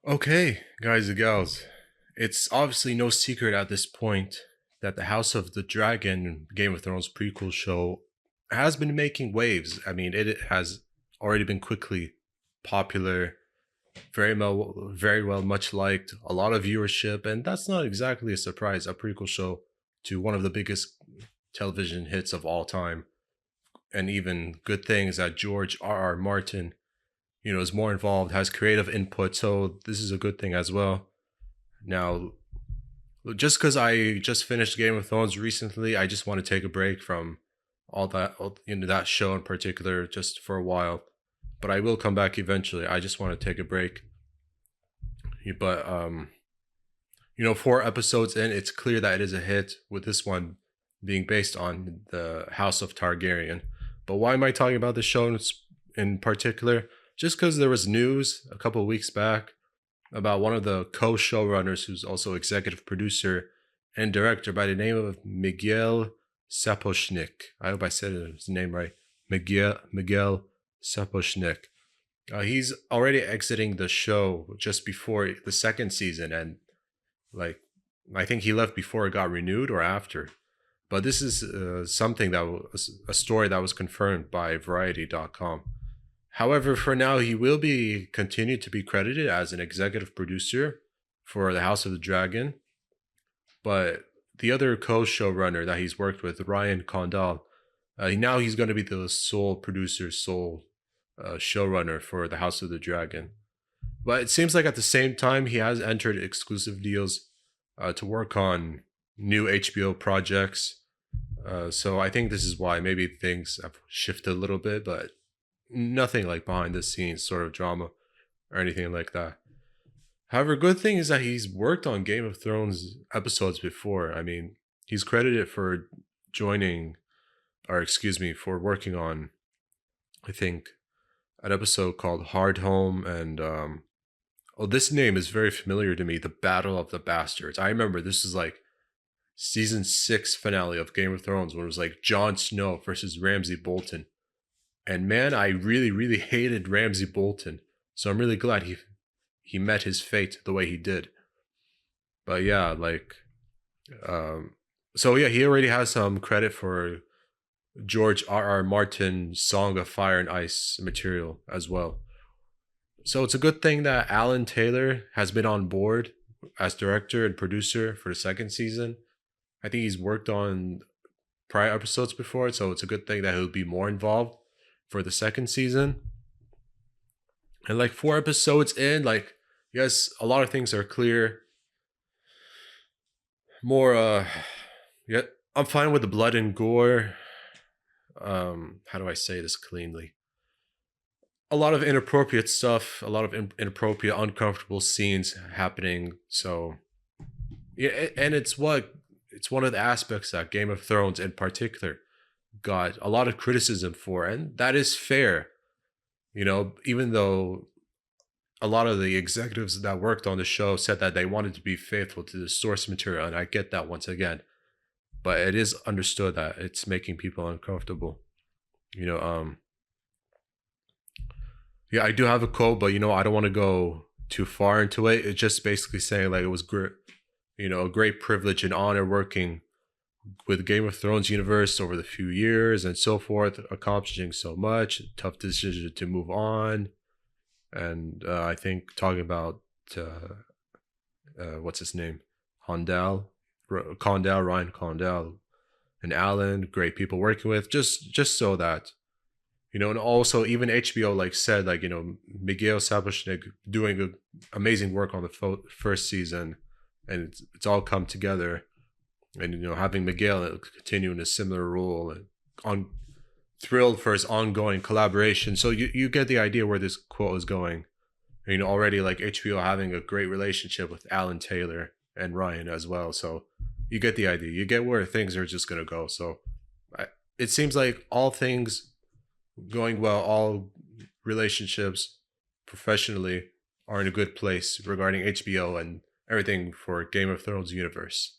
Okay, guys and gals, it's obviously no secret at this point that the House of the Dragon Game of Thrones prequel show has been making waves. I mean, it has already been quickly popular, very well, much liked, a lot of viewership, and that's not exactly a surprise. A prequel show to one of the biggest television hits of all time, and even good things that George R. R. Martin, is more involved, has creative input, so this is a good thing as well. Now, just because I just finished Game of Thrones recently, I just want to take a break from that show in particular, just for a while. But I will come back eventually. I just want to take a break. But 4 episodes in, it's clear that it is a hit. With this one being based on the House of Targaryen. But why am I talking about this show in particular? Just because there was news a couple of weeks back about one of the co-showrunners, who's also executive producer and director, by the name of Miguel Sapochnik. I hope I said his name right. Miguel Sapochnik. He's already exiting the show just before the second season, and like I think he left before it got renewed or after. But this is something that was a story that was confirmed by Variety.com. However, for now, he will be continued to be credited as an executive producer for the House of the Dragon. But the other co-showrunner that he's worked with, Ryan Condal, now he's going to be the sole producer, sole showrunner for the House of the Dragon. But it seems like at the same time, he has entered exclusive deals to work on new HBO projects. So I think this is why maybe things have shifted a little bit, but nothing like behind the scenes sort of drama or anything like that. However, good thing is that he's worked on Game of Thrones episodes before. I mean, he's credited for joining, or excuse me, for working on, I think, an episode called Hard Home. And this name is very familiar to me, the Battle of the Bastards. I remember this is like season 6 finale of Game of Thrones, when it was like Jon Snow versus Ramsay Bolton. And man, I really, really hated Ramsay Bolton. So I'm really glad he met his fate the way he did. But yeah, so yeah, he already has some credit for George R. R. Martin's Song of Fire and Ice material as well. So it's a good thing that Alan Taylor has been on board as director and producer for the second season. I think he's worked on prior episodes before, so it's a good thing that he'll be more involved for the second season. And like 4 episodes in, like, yes, a lot of things are clear. More yeah, I'm fine with the blood and gore. How do I say this cleanly? A lot of inappropriate stuff, a lot of inappropriate, uncomfortable scenes happening. So yeah, and it's one of the aspects that Game of Thrones in particular got a lot of criticism for, and that is fair. Even though a lot of the executives that worked on the show said that they wanted to be faithful to the source material, and I get that once again. But it is understood that it's making people uncomfortable. You know, um, yeah, I do have a quote, but I don't want to go too far into it. It's just basically saying like it was great, a great privilege and honor working with Game of Thrones universe over the few years and so forth, accomplishing so much. Tough decision to move on, and I think talking about what's his name, Condal, Ryan Condal, and Alan, great people working with. Just so that and also even HBO like said like Miguel Sapochnik doing amazing work on the first season, and it's all come together, and having Miguel continue in a similar role, and on thrilled for his ongoing collaboration. So you get the idea where this quote is going. Already like HBO having a great relationship with Alan Taylor and Ryan as well. So you get the idea. You get where things are just gonna go. So it seems like all things going well, all relationships professionally are in a good place regarding HBO and everything for Game of Thrones universe.